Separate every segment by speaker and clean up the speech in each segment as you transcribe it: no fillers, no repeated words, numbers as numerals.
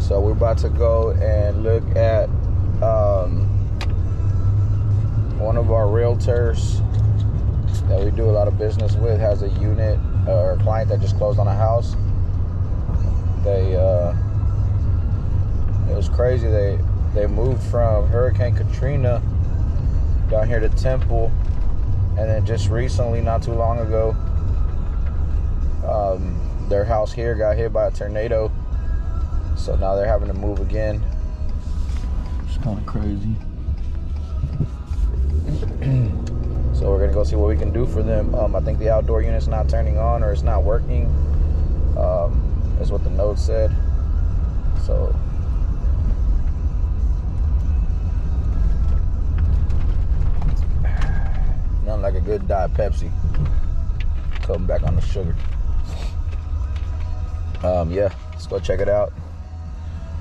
Speaker 1: So we're about to go and look at one of our realtors that we do a lot of business with has a unit or a client that just closed on a house. It was crazy. They moved from Hurricane Katrina down here to Temple, and then just recently, not too long ago, their house here got hit by a tornado. So now they're having to move again. It's kind of crazy. So we're gonna go see what we can do for them. I think the outdoor unit's not turning on, or it's not working. That's what the note said. So nothing like a good Diet Pepsi. Cutting back on the sugar. Yeah, let's go check it out.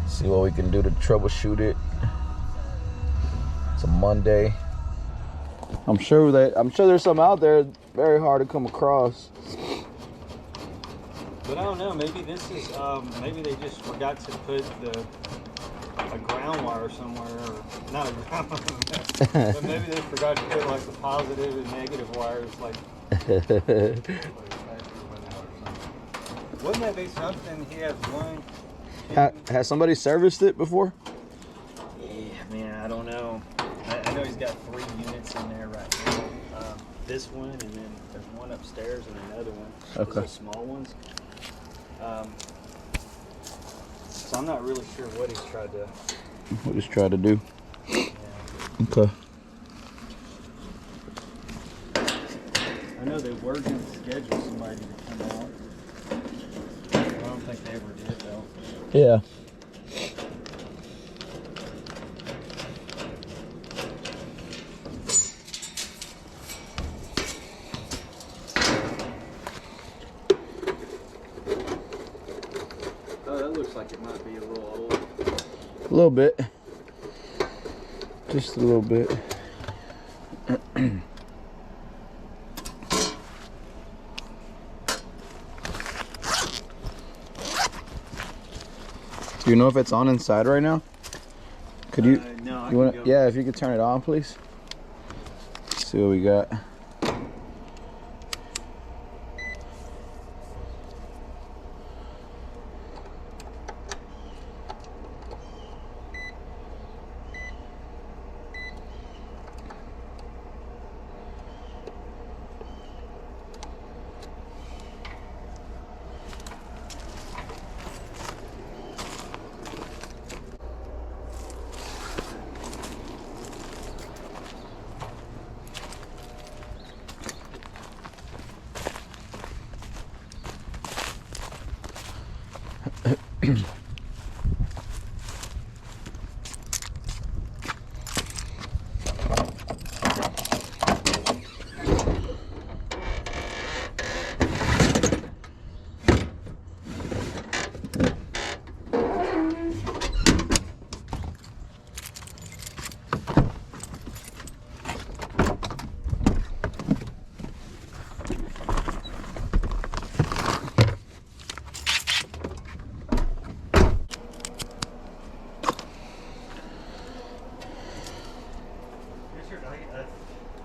Speaker 1: See what we can do to troubleshoot it. It's a Monday. I'm sure there's some out there very hard to come across.
Speaker 2: But I don't know. Maybe this is maybe they just forgot to put a ground wire somewhere, or not a ground wire, but maybe they forgot to put like the positive and negative wires. Like, wouldn't that be something? He has one.
Speaker 1: Has somebody serviced it before?
Speaker 2: Yeah, man, I don't know. I know he's got 3 units in there right now. This one, and then there's one upstairs and another one.
Speaker 1: Okay.
Speaker 2: Those are small ones. So I'm not really sure what he's tried to.
Speaker 1: We'll just try to do.
Speaker 2: Yeah.
Speaker 1: Okay.
Speaker 2: I know they were going to schedule somebody to come out. I don't think they ever did, though.
Speaker 1: Yeah.
Speaker 2: Oh, that looks like it might be a little old.
Speaker 1: A little bit. Just a little bit. Do you know if it's on inside right now? Could you?
Speaker 2: No, I
Speaker 1: you wanna,
Speaker 2: can go.
Speaker 1: yeah, if you could turn it on, please. Let's see what we got.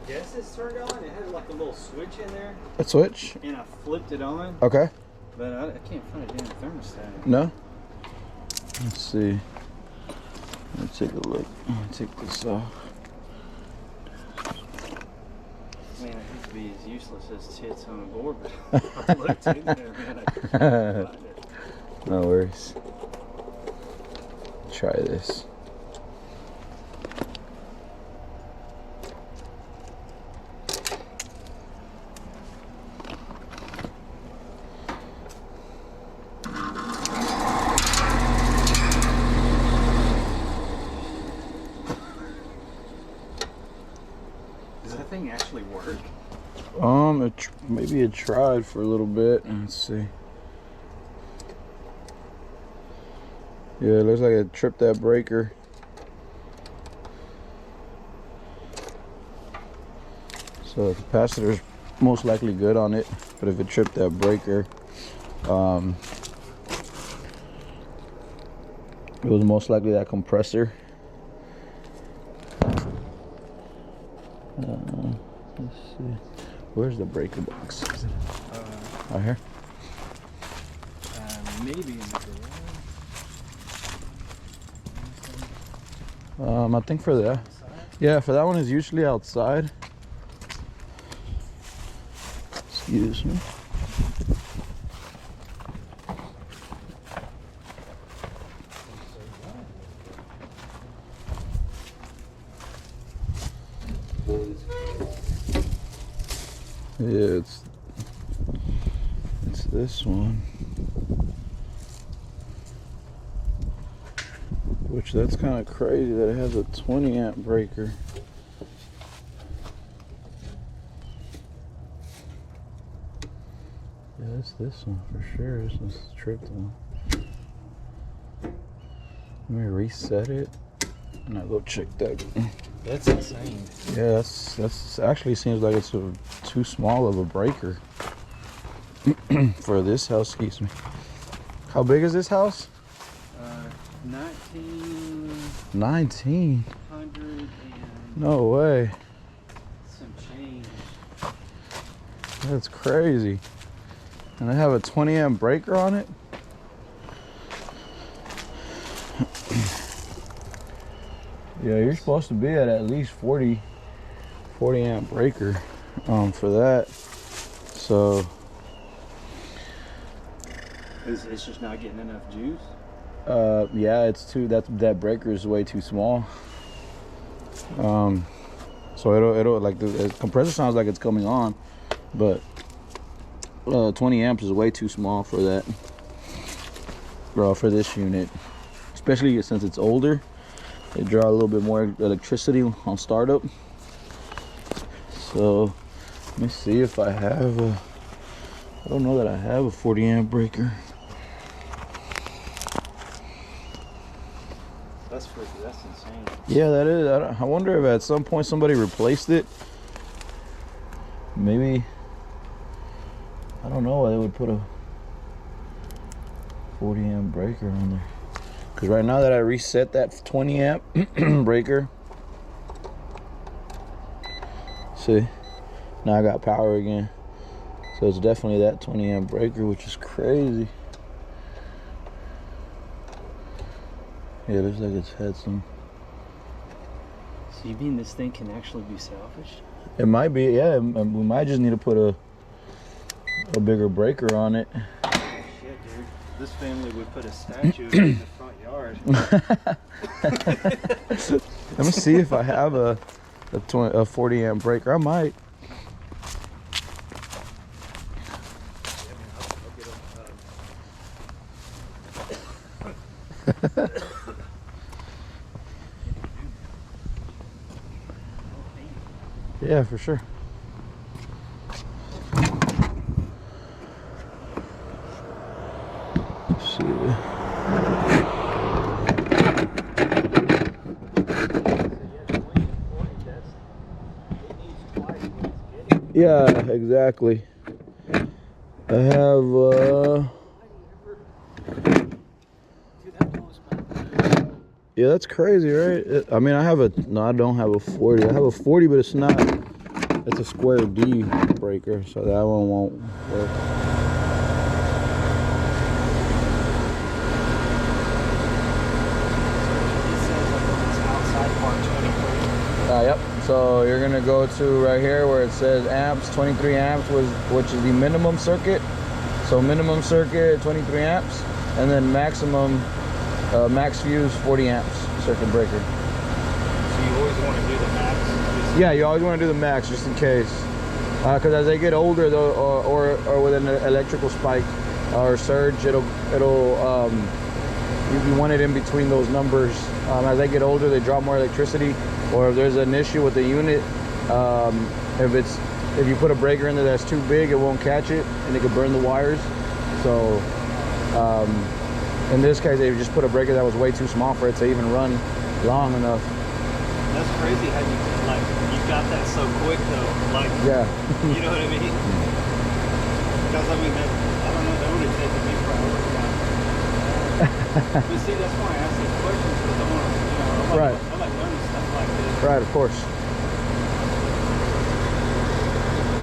Speaker 2: Guess it's turned on. It had like a little switch in there,
Speaker 1: A switch?
Speaker 2: and I flipped it on,
Speaker 1: Okay.
Speaker 2: but I can't find a damn thermostat.
Speaker 1: No? Let's see. Let me take a look. Let me take this off.
Speaker 2: Man, I hate to be as useless as tits on a board, but I looked in there, man. I couldn't find it.
Speaker 1: No worries. Try this.
Speaker 2: Does that thing actually work?
Speaker 1: Maybe it tried for a little bit. Let's see. Yeah, it looks like it tripped that breaker. So the capacitor's most likely good on it, but if it tripped that breaker, It was most likely that compressor. Let's see. Where's the breaker box? Right here.
Speaker 2: Maybe in the
Speaker 1: I think for that. Yeah, for that one is usually outside. Excuse me. Yeah, it's this one. Which that's kind of crazy that it has a 20 amp breaker. Yeah, it's this one for sure. This is tripped one. Let me reset it and I'll go check that.
Speaker 2: That's insane.
Speaker 1: Yeah, that's actually seems like it's too small of a breaker for this house. Excuse me. How big is this house?
Speaker 2: 1900
Speaker 1: 19. No way.
Speaker 2: some change.
Speaker 1: That's crazy. And I have a 20 amp breaker on it. Yeah, you're supposed to be at least 40 amp breaker for that. So
Speaker 2: It's just not getting enough juice.
Speaker 1: yeah, it's too that breaker is way too small. So it'll like the compressor sounds like it's coming on, but 20 amps is way too small for that. Bro, for this unit, especially since it's older, they draw a little bit more electricity on startup. So let me see if I have a. I don't know that I have a 40 amp breaker.
Speaker 2: That's freaky. That's insane.
Speaker 1: Yeah, that is. I wonder if at some point somebody replaced it. Maybe. I don't know why they would put a 40 amp breaker on there. Because right now that I reset that 20 amp breaker, see, now I got power again. So it's definitely that 20 amp breaker, which is crazy. Yeah, it looks like it's had some.
Speaker 2: So you mean this thing can actually be salvaged?
Speaker 1: It might be, yeah. We might just need to put a bigger breaker on it.
Speaker 2: Shit, dude. This family would put a statue in the front yard.
Speaker 1: Let me see if I have a 40 amp breaker. I might. Yeah, for sure. Let's see. Yeah, exactly. I have yeah, that's crazy, right? I mean, I don't have a 40. I have a 40, but it's a square D breaker, so that one won't work. Yep. So you're gonna go to right here where it says amps, 23 amps, which is the minimum circuit. So minimum circuit, 23 amps, and then maximum, max fuse, 40 amps circuit breaker.
Speaker 2: So you always want to do the max?
Speaker 1: Yeah, you always want to do the max just in case, because as they get older, though, or with an electrical spike or surge, it'll you want it in between those numbers. As they get older, they draw more electricity. Or if there's an issue with the unit, if you put a breaker in there that's too big, it won't catch it and it could burn the wires. So in this case, they just put a breaker that was way too small for it to even run long enough.
Speaker 2: That's crazy how you got that so quick though. Like,
Speaker 1: yeah.
Speaker 2: You know what I mean? Because I mean, I don't know, that would have taken me forever. But see, that's why I ask these questions, because I want to, I like learning stuff like this.
Speaker 1: Right, of course.